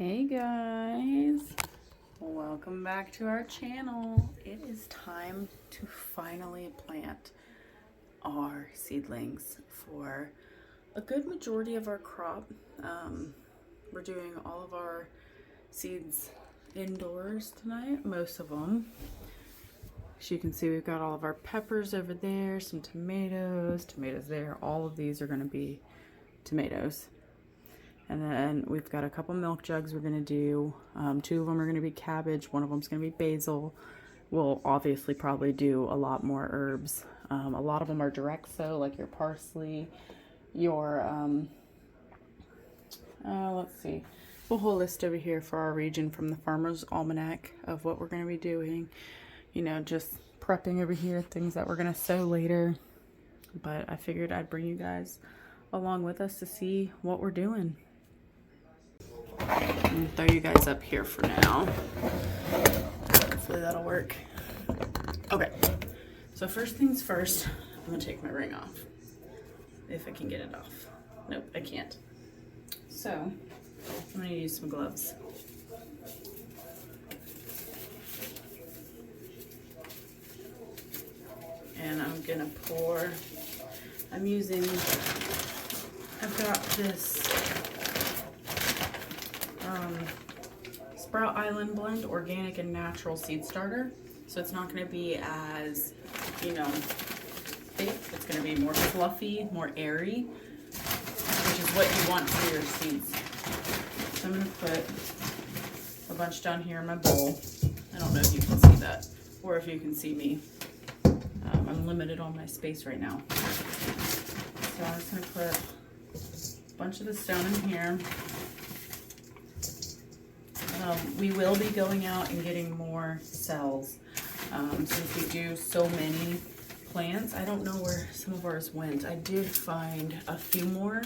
Hey guys, welcome back to our channel. It is time to finally plant our seedlings for a good majority of our crop. We're doing all of our seeds indoors tonight, most of them. As you can see, we've got all of our peppers over there, some tomatoes there. All of these are going to be tomatoes. And then we've got a couple milk jugs we're going to do. Two of them are going to be cabbage. One of them is going to be basil. We'll obviously probably do a lot more herbs. A lot of them are direct sow, like your parsley, your, let's see, a whole list over here for our region from the Farmer's Almanac of what we're going to be doing. You know, just prepping over here, things that we're going to sow later. But I figured I'd bring you guys along with us to see what we're doing. I'm gonna throw you guys up here for now. Hopefully that'll work. Okay, so first things first, I'm gonna take my ring off. If I can get it off. Nope, I can't. So, I'm gonna use some gloves. And I'm gonna pour, I've got this Sprout Island Blend Organic and Natural Seed Starter. So it's not going to be as, you know, thick. It's going to be more fluffy, more airy, which is what you want for your seeds. So I'm going to put a bunch down here in my bowl. I don't know if you can see that or if you can see me. I'm limited on my space right now. So I'm just going to put a bunch of this down in here. We will be going out and getting more cells since we do so many plants. I don't know where some of ours went. I did find a few more,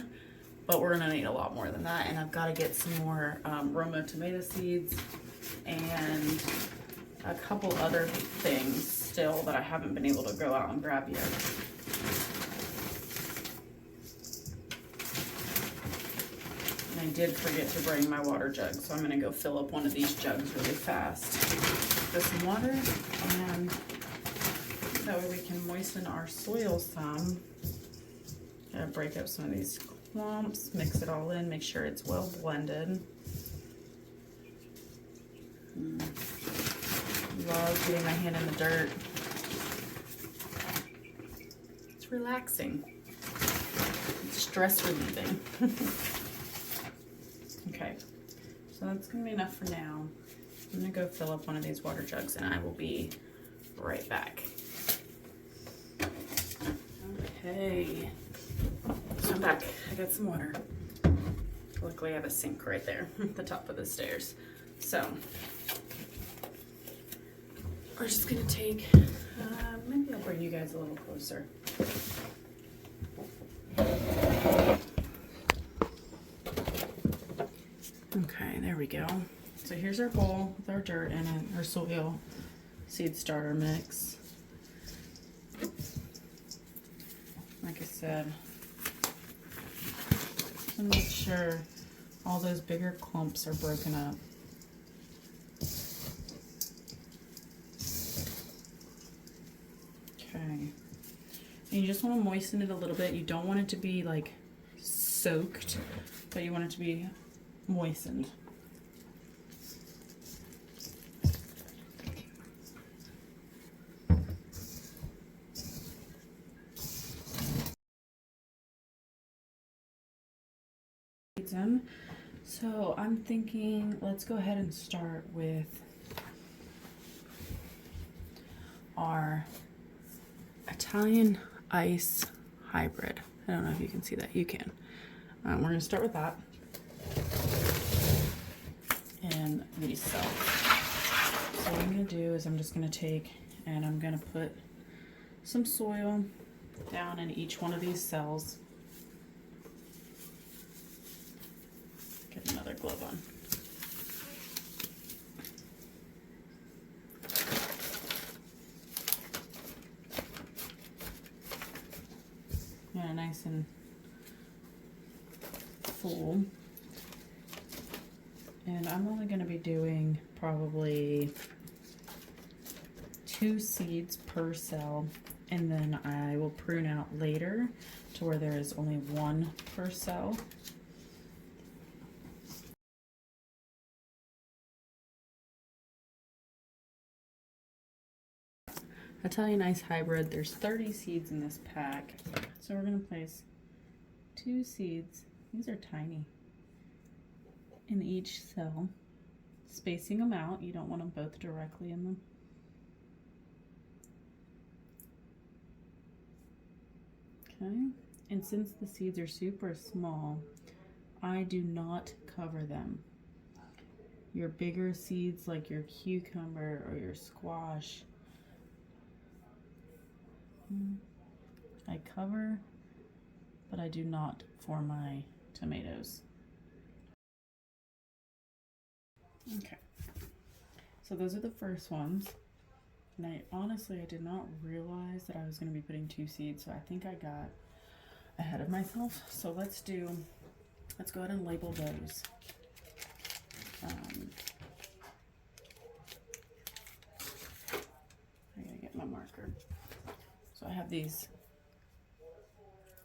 but we're gonna need a lot more than that. And I've got to get some more Roma tomato seeds and a couple other things still that I haven't been able to go out and grab yet. I did forget to bring my water jug, so I'm gonna go fill up one of these jugs really fast with some water, and that way we can moisten our soil some. Gotta break up some of these clumps, mix it all in, make sure it's well blended. Love getting my hand in the dirt. It's relaxing. It's stress relieving. Okay, so that's gonna be enough for now. I'm gonna go fill up one of these water jugs and I will be right back. Okay, so I'm back. I got some water. Luckily I have a sink right there at the top of the stairs. So, we're just gonna take, maybe I'll bring you guys a little closer. Okay, there we go. So here's our bowl with our dirt in it, our soil seed starter mix. Like I said, to make sure all those bigger clumps are broken up. Okay. And you just want to moisten it a little bit. You don't want it to be like soaked, but you want it to be moistened. So I'm thinking let's go ahead and start with our Italian ice hybrid. I don't know if you can see that. You can. We're going to start with that. And these cells. So what I'm going to do is I'm just going to take and I'm going to put some soil down in each one of these cells. Get another glove on. Yeah, nice and full. And I'm only going to be doing probably 2 seeds per cell, and then I will prune out later to where there is only 1 per cell. Italian Ice Hybrid, there's 30 seeds in this pack. So we're going to place 2 seeds, these are tiny, in each cell, spacing them out. You don't want them both directly in them. Okay, and since the seeds are super small, I do not cover them. Your bigger seeds like your cucumber or your squash, I cover, but I do not for my tomatoes. Okay, so those are the first ones. And I did not realize that I was going to be putting 2 seeds, so I think I got ahead of myself. So let's go ahead and label those. I gotta get my marker. So I have these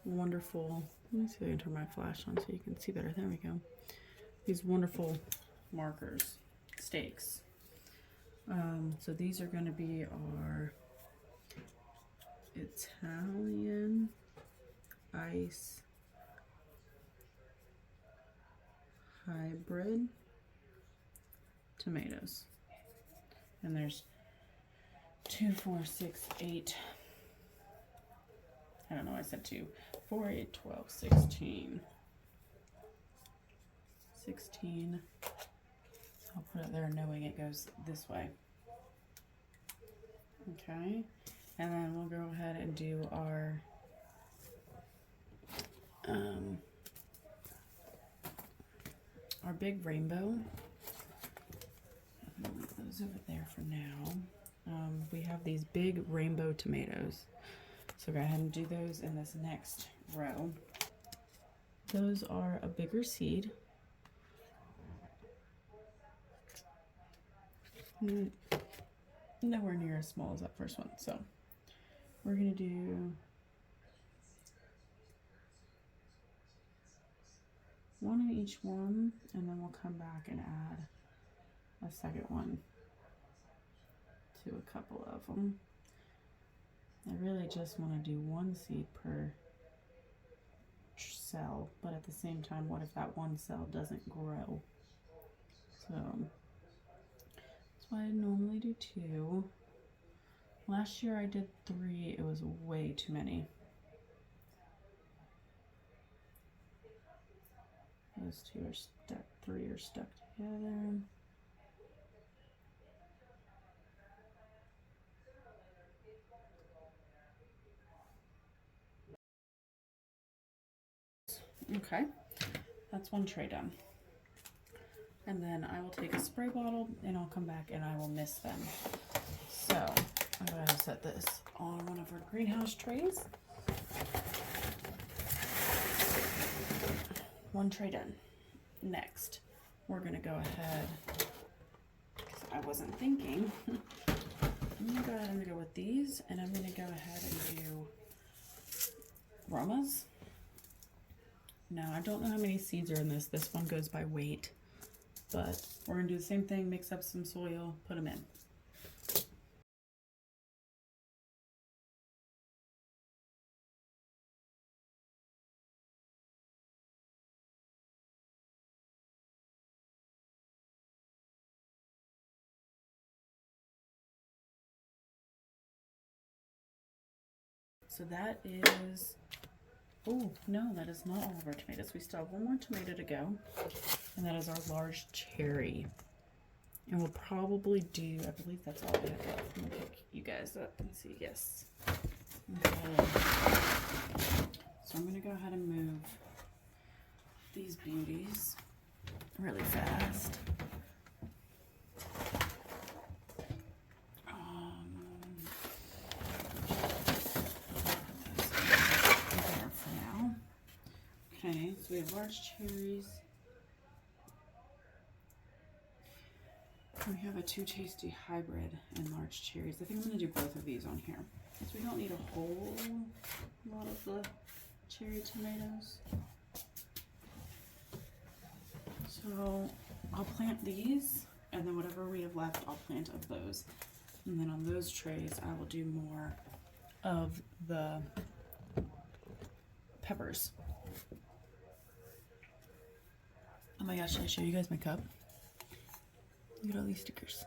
wonderful, let me see if I can turn my flash on so you can see better. There we go. These wonderful markers, stakes. So these are going to be our Italian Ice Hybrid tomatoes. And there's 2, 4, 6, 8. I don't know, I said 2, 4, 8, 12, 16. 16. I'll put it there knowing it goes this way. Okay, and then we'll go ahead and do our big rainbow. I'm gonna leave those over there for now. We have these big rainbow tomatoes, so go ahead and do those in this next row. Those are a bigger seed. Nowhere near as small as that first one, so we're gonna do 1 in each one, and then we'll come back and add a second one to a couple of them. I really just want to do 1 seed per cell, but at the same time, what if that 1 cell doesn't grow? So that's why I normally do 2. Last year I did 3. It was way too many. Those 2 are stuck, 3 are stuck together. Okay, that's 1 tray done. And then I will take a spray bottle and I'll come back and I will mist them. So I'm going to set this on one of our greenhouse trays. 1 tray done. Next, we're going to go ahead, because I wasn't thinking, I'm going to go ahead and go with these, and I'm going to go ahead and do aromas. Now, I don't know how many seeds are in this. This one goes by weight, but we're going to do the same thing, mix up some soil, put them in. So that is, oh no, that is not all of our tomatoes. We still have 1 more tomato to go, and that is our large cherry. And we'll probably do, I believe that's all we have left. I'm gonna pick you guys up and see, yes. Okay. So I'm gonna go ahead and move these beauties really fast. Okay, so we have large cherries. We have a Too Tasty hybrid and large cherries. I think I'm going to do both of these on here because we don't need a whole lot of the cherry tomatoes. So I'll plant these, and then whatever we have left, I'll plant of those. And then on those trays, I will do more of the peppers. Oh my gosh, should I show you guys my cup? Look at all these stickers.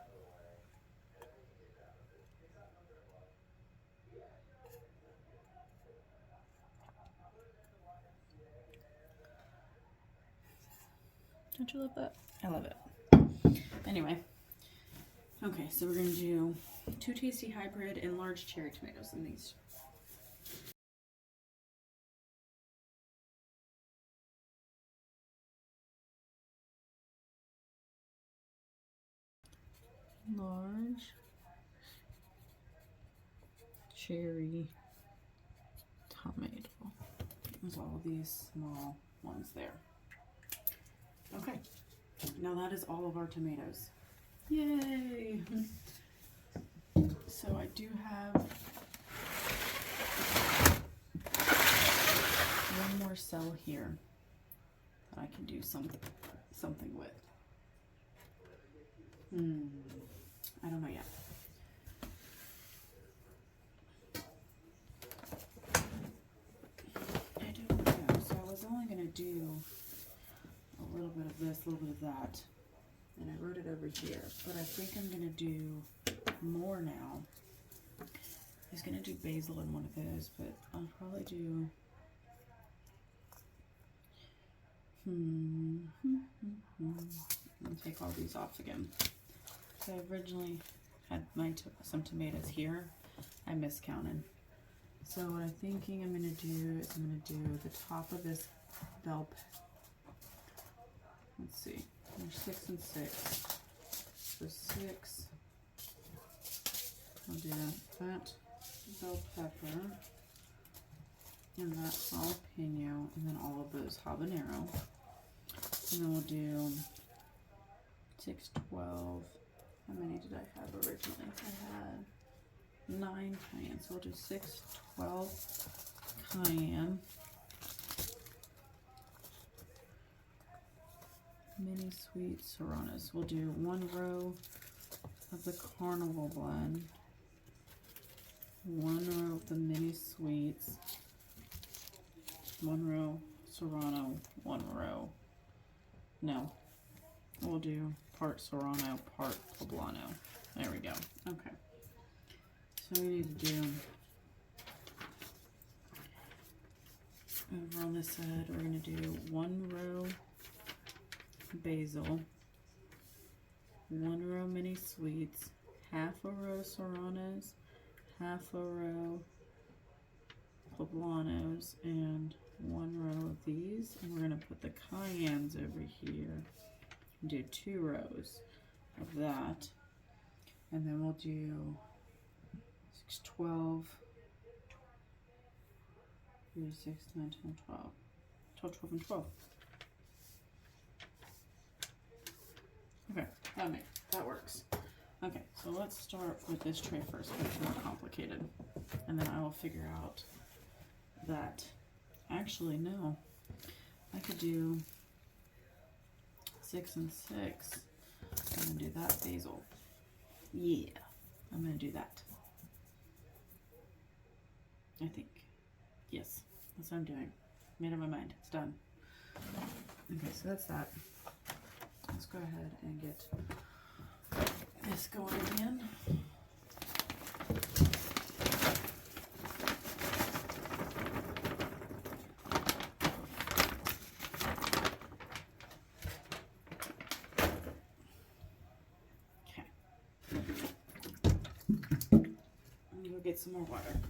Don't you love that? I love it. Anyway, okay, so we're gonna do Too Tasty hybrid and large cherry tomatoes in these. Large cherry tomato. There's all of these small ones there. Okay, now that is all of our tomatoes. Yay! So I do have one more cell here that I can do something with. I don't know yet. I don't know. So I was only going to do a little bit of this, a little bit of that. And I wrote it over here. But I think I'm going to do more now. I was going to do basil in one of those, but I'll probably do... I'll take all these off again. So I originally had some tomatoes here. I miscounted. So what I'm thinking I'm going to do is I'm going to do the top of this bell pepper. Let's see. There's 6 and 6. So 6. I'll do that bell pepper and that jalapeno and then all of those habanero. And then we'll do 6, 12. How many did I have originally? I had 9 cayenne. So we'll do 6, 12 cayenne. Mini sweet serranos. We'll do 1 row of the carnival blend, 1 row of the mini sweets, 1 row serrano, 1 row. No, we'll do part serrano, part poblano. There we go. Okay. So we need to do, over on this side, we're going to do 1 row basil, 1 row mini sweets, half a row serranos, half a row poblanos, and 1 row of these. And we're going to put the cayennes over here and do 2 rows of that. And then we'll do 6, 12, 3, 6, 9, 10, 12. 12, 12, and 12. Okay, that works. Okay, so let's start with this tray first, because it's more complicated. And then I will figure out that, actually, no. I could do 6 and 6. I'm going to do that basil. Yeah, I'm going to do that. I think. Yes, that's what I'm doing. Made up my mind. It's done. Okay, so that's that. Let's go ahead and get this going again. Okay. I'm gonna go get some more water.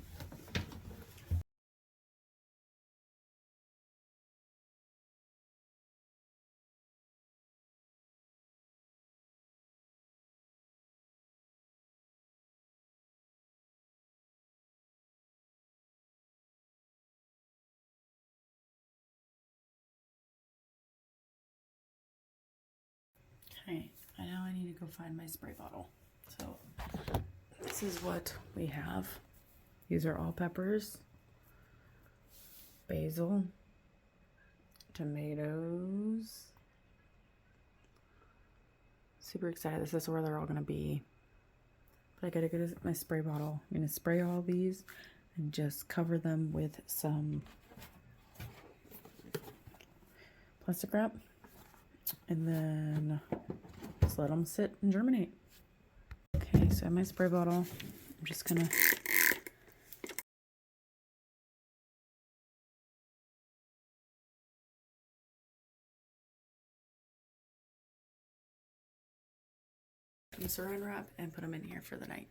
Okay, I know I need to go find my spray bottle. So this is what we have. These are all peppers, basil, tomatoes. Super excited. This is where they're all going to be. But I gotta get my spray bottle. I'm going to spray all these and just cover them with some plastic wrap. And then just let them sit and germinate. Okay, so I have my spray bottle. I'm just going to saran wrap and put them in here for the night.